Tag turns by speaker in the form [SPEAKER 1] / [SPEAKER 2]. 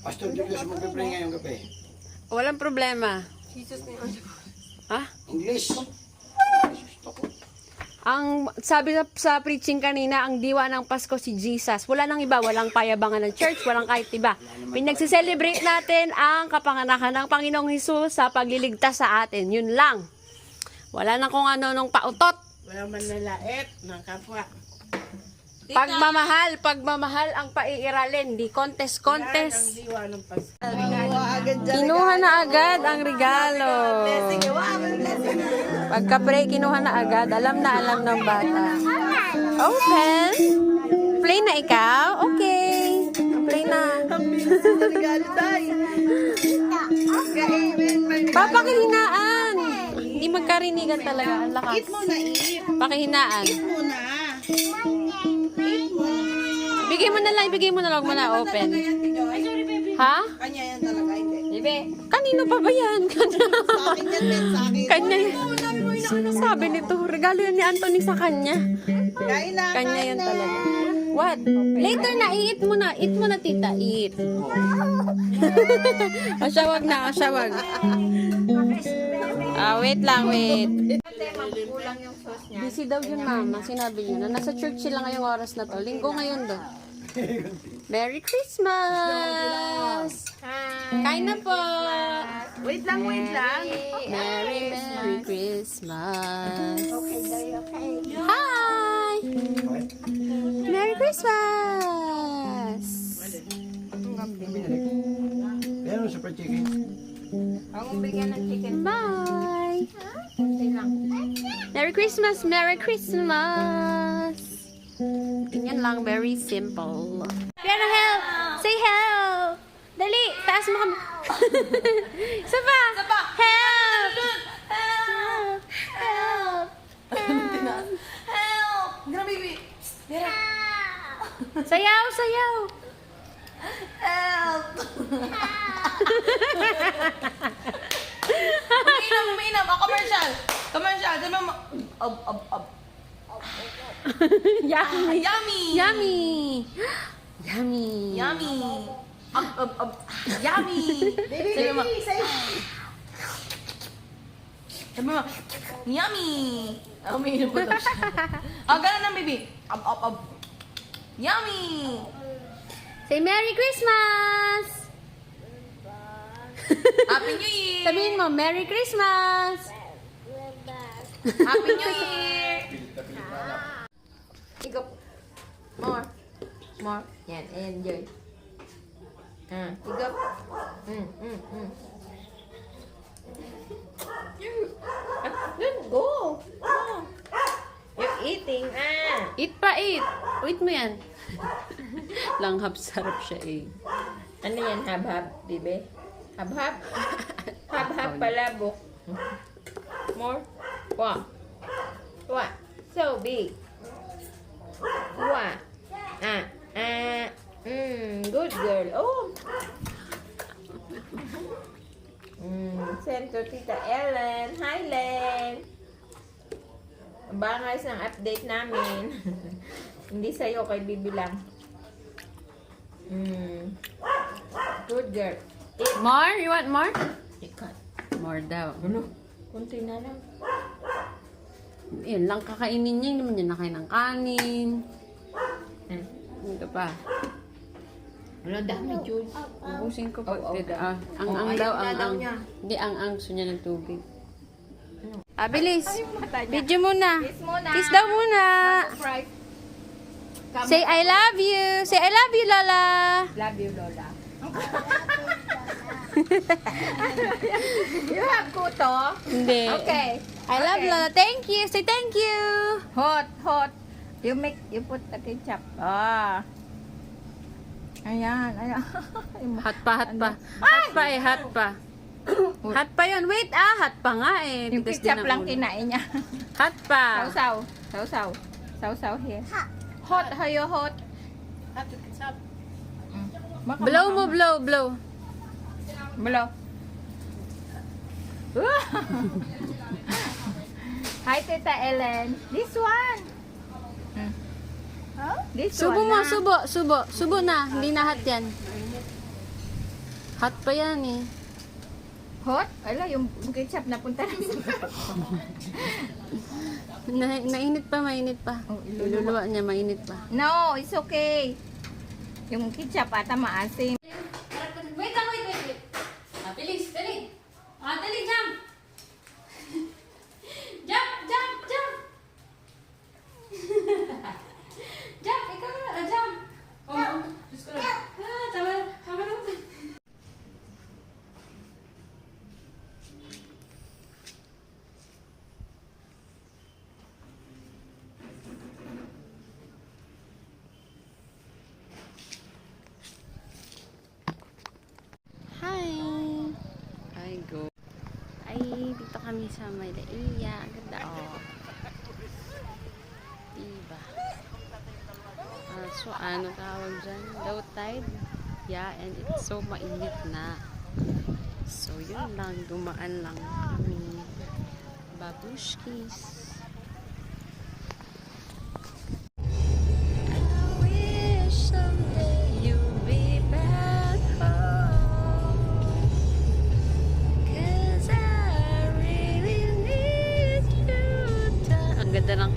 [SPEAKER 1] Pastor Julius, magpipray ngayong gabi.
[SPEAKER 2] Walang problema. Ha?
[SPEAKER 1] English.
[SPEAKER 2] Ang sabi sa preaching kanina, ang diwa ng Pasko si Jesus. Wala nang iba, walang payabangan ng church, walang kahit iba. Pinagsiselebrate natin ang kapanganakan ng Panginoong Hesus sa pagliligtas sa atin. Yun lang. Wala nang kung ano nung pautot.
[SPEAKER 3] Walang manlalait ng kapwa.
[SPEAKER 2] Pagmamahal ang paiiralin, di contest.
[SPEAKER 3] Ang diwa ng Pasko.
[SPEAKER 2] Kinuha na agad ang regalo. Pagka-pray, kinuha na agad. Alam ng bata. Open. Play na ikaw? Okay. Play na. Papakihinaan. Hindi magkarinigan talaga. Ang lakas.
[SPEAKER 3] Eat mo na, eat.
[SPEAKER 2] Pakihinaan.
[SPEAKER 3] Eat mo na.
[SPEAKER 2] Bigay mo na lang. Huwag mo na open. Ha?
[SPEAKER 3] Kanya yan talaga, hindi.
[SPEAKER 2] Kanino pa ba yan?
[SPEAKER 3] Sa akin yan, Ben, sa akin.
[SPEAKER 2] Kanya yan. Sino sabi nito? Regalo yan ni Anthony sa kanya.
[SPEAKER 3] Kain na,
[SPEAKER 2] Kanya
[SPEAKER 3] kain
[SPEAKER 2] yan
[SPEAKER 3] na.
[SPEAKER 2] talaga. What? Later na, i-eat mo na. Eat mo na, tita. Eat. Asyawag na, asyawag. Wait lang, wait. Busy daw yun, mama. Sinabi niya na nasa church sila ngayong oras na to. Linggo ngayon do. Merry Christmas! Kain na po!
[SPEAKER 3] Wait lang.
[SPEAKER 2] Merry Christmas! Hi! Merry Christmas!
[SPEAKER 1] Meron sa fried chicken.
[SPEAKER 2] Bye! Merry Christmas! Merry Christmas! Ganyan lang, very simple. Piano, help! Say help! Dali! Taas mo kami! Isa pa! Help! Help! Help!
[SPEAKER 3] Help! Grabe, baby.
[SPEAKER 2] Sayaw! Sayaw!
[SPEAKER 3] Help! Umiinom. Commercial. Sabi mo,
[SPEAKER 2] Yummy!
[SPEAKER 3] Yummy!
[SPEAKER 2] Yummy! Yummy!
[SPEAKER 3] Yummy! Yummy! Sabi mo, yummy! Umiinom po daw siya. Ganun lang, baby. Yummy!
[SPEAKER 2] Say Merry Christmas!
[SPEAKER 3] Happy New Year!
[SPEAKER 2] Sabihin mo, Merry Christmas!
[SPEAKER 3] Happy New Year! Ikaw. More. Yan, enjoy. Ikaw. Good, go. You're eating,
[SPEAKER 2] Eat pa, eat! Eat mo yan. Langhap sarap siya eh.
[SPEAKER 3] Ano yan, hab-hab, bibe? Hab-hab? Hab-hab palabok. More? What? So big. What? Good girl. Oh. Send to Tita Ellen. Hi, Len. Abangan ng update namin. Hindi sa'yo, kay Bibi lang. Good girl.
[SPEAKER 2] More? You want more?
[SPEAKER 3] Ikat.
[SPEAKER 2] More daw.
[SPEAKER 3] Ano? Kunti na lang.
[SPEAKER 2] Yun lang kakainin niya. Hindi naman niya nakain ng kanin. Ito pa.
[SPEAKER 3] Wala, dami, Jules.
[SPEAKER 2] Ubusin ko pa.
[SPEAKER 3] Oh, okay.
[SPEAKER 2] Ang
[SPEAKER 3] ayaw
[SPEAKER 2] daw,
[SPEAKER 3] na daw
[SPEAKER 2] ang.
[SPEAKER 3] niya.
[SPEAKER 2] Hindi, ang gusto niya ng tubig. Bilis. Video muna.
[SPEAKER 3] Kiss muna.
[SPEAKER 2] Kiss daw muna.
[SPEAKER 3] Right.
[SPEAKER 2] Say I love you. Say I love you, Lola.
[SPEAKER 3] Love you, Lola. You have kuto?
[SPEAKER 2] Hindi.
[SPEAKER 3] Okay.
[SPEAKER 2] I love
[SPEAKER 3] Okay.
[SPEAKER 2] Lola. Thank you. Say thank you.
[SPEAKER 3] Hot. You put the ketchup. Ayan.
[SPEAKER 2] Hot pa. Hot pa eh, hot pa. Hot pa yun. Wait, hot pa nga eh.
[SPEAKER 3] Yung
[SPEAKER 2] Tigas din
[SPEAKER 3] ketchup
[SPEAKER 2] ang
[SPEAKER 3] lang
[SPEAKER 2] ulo.
[SPEAKER 3] kinain niya.
[SPEAKER 2] Hot pa.
[SPEAKER 3] Sausaw here. Hot, hayo hot.
[SPEAKER 2] Blow mo, blow.
[SPEAKER 3] Blow. Hi, Tita Ellen. This one. This
[SPEAKER 2] Subo
[SPEAKER 3] one
[SPEAKER 2] mo,
[SPEAKER 3] na.
[SPEAKER 2] subo. Subo na. Hindi na hot yan. Hot pa yan eh.
[SPEAKER 3] Hot? Ala, yung ketchup napunta na sa
[SPEAKER 2] Mainit pa, mainit pa.
[SPEAKER 3] Oh,
[SPEAKER 2] Iluluwa niya, mainit pa.
[SPEAKER 3] No, it's okay. Yung ketchup ata maasim.
[SPEAKER 2] Wait lang, wait. Bilis, dali. Dali, jump. Jump. Jump, ikaw na, jump. Diyos ko lang. Tama na. Hi! Ay, go. Ay, dito kami sa Maylaiya. Ang ganda, oh. Diba? So, ano tawag dyan? Low tide? Yeah, and it's so mainit na. So, yun lang. Dumaan lang kami. Babushkis. Ganda ng